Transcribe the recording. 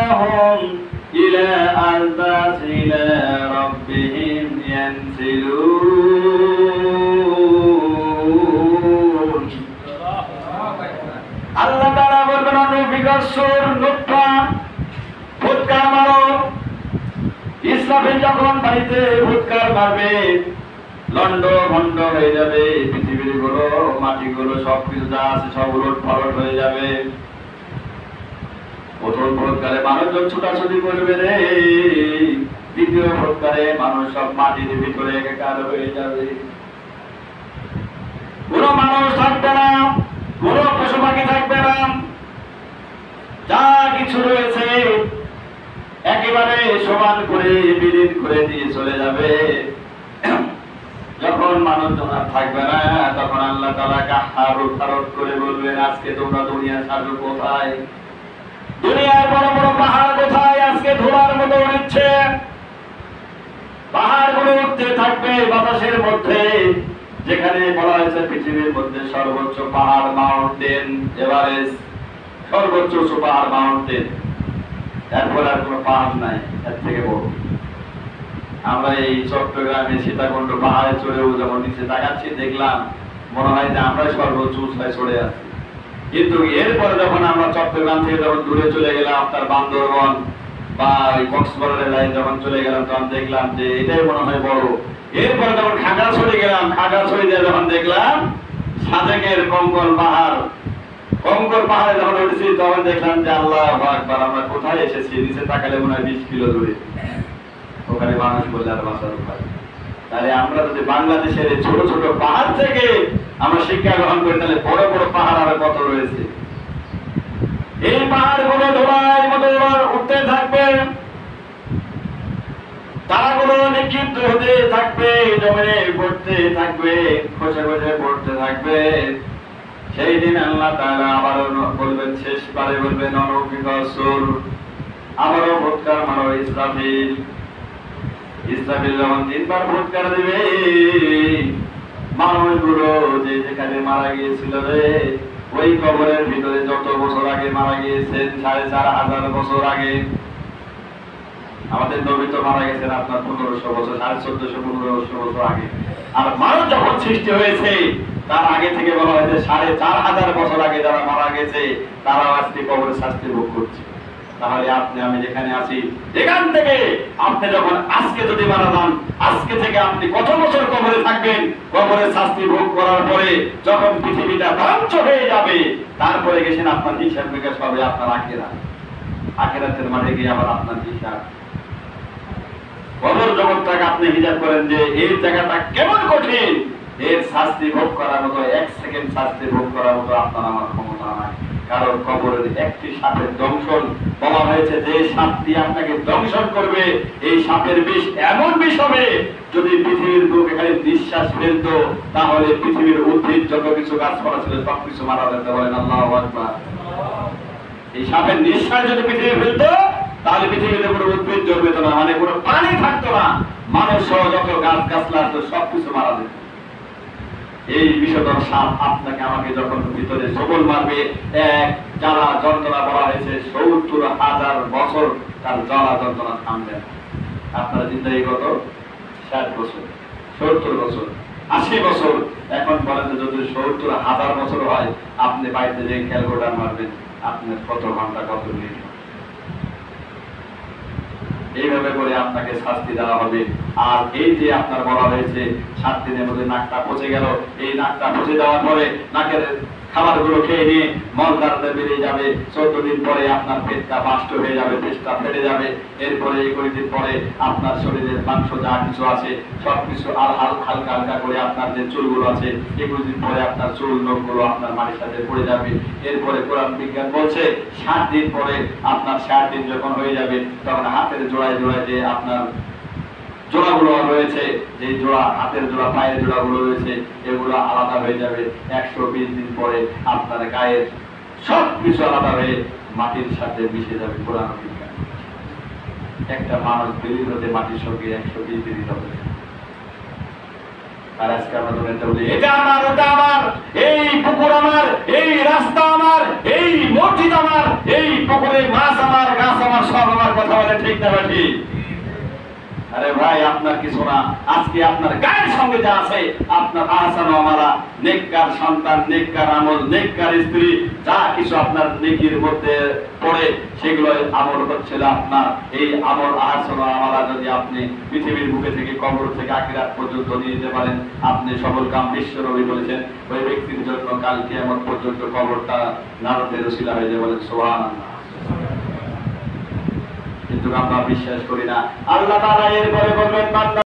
تراهم إلى أرض إلى ربهم ينسلون আল্লাহ তাআলা বলবেন নফিকাসুর নুতফা ফুৎকার মারো। ইসরাফিল যখন বাড়িতে ফুৎকার মারবে লন্ড ভন্ড হয়ে যাবে, পৃথিবীর গুলো মাটিগুলো সবকিছু যা আছে সব উলট পালট হয়ে যাবে। প্রথম ফুৎকারে মানুষজন ছুটাছুটি করবে রে, দ্বিতীয় ফুৎকারে মানুষ সব মাটির ভিতরে একাকার হয়ে যাবে। কোনো মানুষ থাকবে না, কোনো পশু পাখি থাকবে না, যা কিছু রয়েছে একেবারে সমান করে বিলীন করে দিয়ে চলে যাবে। যখন মানুষজন আর থাকবে না তখন আল্লাহ তাআলা কাহারুত করে বলবেন, আজকে তোমরা দুনিয়া ছাড়বে কোথায়? দুনিয়ার বড় বড় পাহাড় কোথায়? আজকে ধোঁয়ার মতো উঠছে, পাহাড়গুলো উঠতে থাকবে বাতাসের মধ্যে। যেখানে বলা হয়েছে পৃথিবীর মধ্যে সর্বোচ্চ পাহাড় মাউন্টেন এভারেস্ট, সর্বোচ্চ উঁচু পাহাড় মাউন্টেন, এরপর আর কোনো পাহাড় নাই এর থেকে বড়। আমরা এই চট্টগ্রামে সীতাকুণ্ড পাহাড়ে চড়েও যখন নিচে তাকাচ্ছি দেখলাম মনে হয় যে আমরাই সর্বোচ্চ উঁচায় চড়ে আছি। কিন্তু এরপরে যখন আমরা চট্টগ্রাম থেকে যখন দূরে চলে গেলাম আপনার বান্দরবন বা ওই কক্সবাজারের লাইন যখন চলে গেলাম তখন দেখলাম যে এটাই মনে হয় বড়। এরপরে যখন খাগড়াছড়ি গেলাম, খাগড়াছড়ি দিয়ে যখন দেখলাম সাজেকের কঙ্কর পাহাড়, কঙ্কর পাহাড়ে যখন উঠেছি তখন দেখলাম যে আল্লাহু আকবার, আমরা কোথায় এসেছি? নিচে তাকালে মনে হয় 20 কিলো দূরে। ওখানে মানুষ বললে আর বাঁচার উপায়। তাহলে আমরা যদি বাংলাদেশের ছোট ছোট পাহাড় থেকে আমরা শিক্ষা গ্রহণ করি তাহলে বড় বড় পাহাড় আর কত রয়েছে। এই পাহাড়গুলো ধোঁয়ার মতো উঠতে থাকবে, তারাগুলো নিক্ষিপ্ত হতে থাকবে, জমিনে পড়তে থাকবে, খসে খসে পড়তে থাকবে। সেই দিন আল্লাহ তাআলা আবারও বলবেন, শেষবারে বলবেন নফিকাসুর, আবারও ফুৎকার মারো ইসরাফিল। ইসরাফিল যখন 3 বার ফুৎকার দিবে মানুষগুলো যে যেখানে মারা গিয়েছিল রে ওই কবরের ভিতরে যত বছর আগে মারা গিয়েছেন 4500 বছর আগে, আমাদের নবী তো মারা গেছেন আপনার 1500 বছর, 1450-1500 বছর আগে। আর মানুষ যখন সৃষ্টি হয়েছে তার আগে থেকে বলা হয়েছে 4500 বছর আগে যারা মারা গেছে তারা আজকে কবরের শাস্তি ভোগ করছে। তাহলে আপনি আমি যেখানে আছি এখান থেকে আপনি যখন আজকে যদি মারা যান, আজকে থেকে আপনি কত বছর কবরে থাকবেন? কবরের শাস্তি ভোগ করার পরে যখন পৃথিবীটা ধ্বংস হয়ে যাবে তারপরে গেছেন আপনার হিসাব বিকাশ হবে আপনার আখিরাতের মাঠে গিয়ে আবার আপনার হিসাব। কবর জগৎটাকে আপনি হিসাব করেন যে এই জায়গাটা কেমন কঠিন, এর শাস্তি ভোগ করার মতো 1 সেকেন্ড শাস্তি ভোগ করার মতো আপনার আমার ক্ষমতা নাই। কারণ কবরের একটি সাপের দংশন বলা হয়েছে যে সাপটি আপনাকে দংশন করবে এই সাপের বিষ এমন বিষ হবে যদি পৃথিবীর বুকে খালি নিঃশ্বাস ফেলতো তাহলে পৃথিবীর উদ্ভিদ যত কিছু গাছপালা ছিল সবকিছু মারা যেতে। বলেন আল্লাহু আকবার। এই সাপের নিঃশ্বাস যদি পৃথিবী ফেলতো তাহলে পৃথিবীতে কোনো উদ্ভিদ জন্মেতো না, মানে কোনো পানি থাকতো না, মানুষ সহ যত গাছ গাছলা আসতো সবকিছু মারা যেত। এই বিষধর সাপ আপনাকে আমাকে যখন ভিতরে সবল মারবে, এক জ্বালা যন্ত্রণা বলা হয়েছে 70,000 বছর তার জ্বালা যন্ত্রণা থামবে না। আপনারা জিন্দাগি কত? 60 বছর, 70 বছর, 80 বছর। এখন বলেন যদি 70,000 বছর হয় আপনি বাড়িতে যে ক্যালকুলেটর মারবেন আপনার কত ঘন্টা কত মিনিট। এইভাবে করে আপনাকে শাস্তি দেওয়া হবে। আর এই যে আপনার বলা হয়েছে 7 দিনের মধ্যে নাকটা পচে গেল, এই নাকটা পচে দেওয়ার পরে নাকের খাবারগুলো খেয়ে নিয়ে মলদারতে বেরিয়ে যাবে, 14 দিন পরে আপনার পেটটা বাষ্ট হয়ে যাবে, পেটটা ফেটে যাবে। এরপরে 20 দিন পরে আপনার শরীরের মাংস যা কিছু আছে সবকিছু আর হালকা হালকা করে আপনার যে চুলগুলো আছে 21 দিন পরে আপনার চুল নখগুলো আপনার মাটির সাথে পড়ে যাবে। এরপরে কোরআন বিজ্ঞান বলছে 60 দিন পরে আপনার 60 দিন যখন হয়ে যাবে তখন হাতের জোড়ায় জোড়ায় যে আপনার জোড়াগুলো রয়েছে, যে জোড়া হাতের জোড়া পায়ের জোড়াগুলো রয়েছে এগুলো আলাদা হয়ে যাবে। 120 দিন পরে আপনার গায়ের সব কিছু আলাদা হয়ে মাটির সাথে মিশে যাবে। কোরআন বিজ্ঞান একটা মানুষ বিলীন হতে মাটির সঙ্গে 120 দিন হবে। আর আজকে আমরা দুনিয়াতে বলি এটা আমার, ওটা আমার, এই পুকুর আমার, এই রাস্তা আমার, এই মসজিদ আমার, এই পুকুরে মাছ আমার, গাছ আমার, সব বলেন ঠিক না ঠিক? আরে ভাই আপনার কিছু না, আজকে আপনার গায়ের সঙ্গে যা আছে, আপনার আহসান আমালা, নেককার সন্তান, নেককার আমল, নেককার স্ত্রী, যা কিছু আপনার নেকির মধ্যে পড়ে সেগুলো আমল হচ্ছিল আপনার। এই আমল আহসান আমালা যদি আপনি পৃথিবীর বুকে থেকে কবর থেকে আখিরাত পর্যন্ত নিয়ে যেতে পারেন, আপনি সফল কাম। বিশ্বনবী বলেছেন ওই ব্যক্তির জন্য কাল কিয়ামত পর্যন্ত কবরটা নাজাতের ওসিলা হয়ে যাবে। বলেন সুবহানাল্লাহ। কিন্তু আমরা বিশ্বাস করি না। আল্লাহ তাআলা এরপরে বলবেন, বান্দা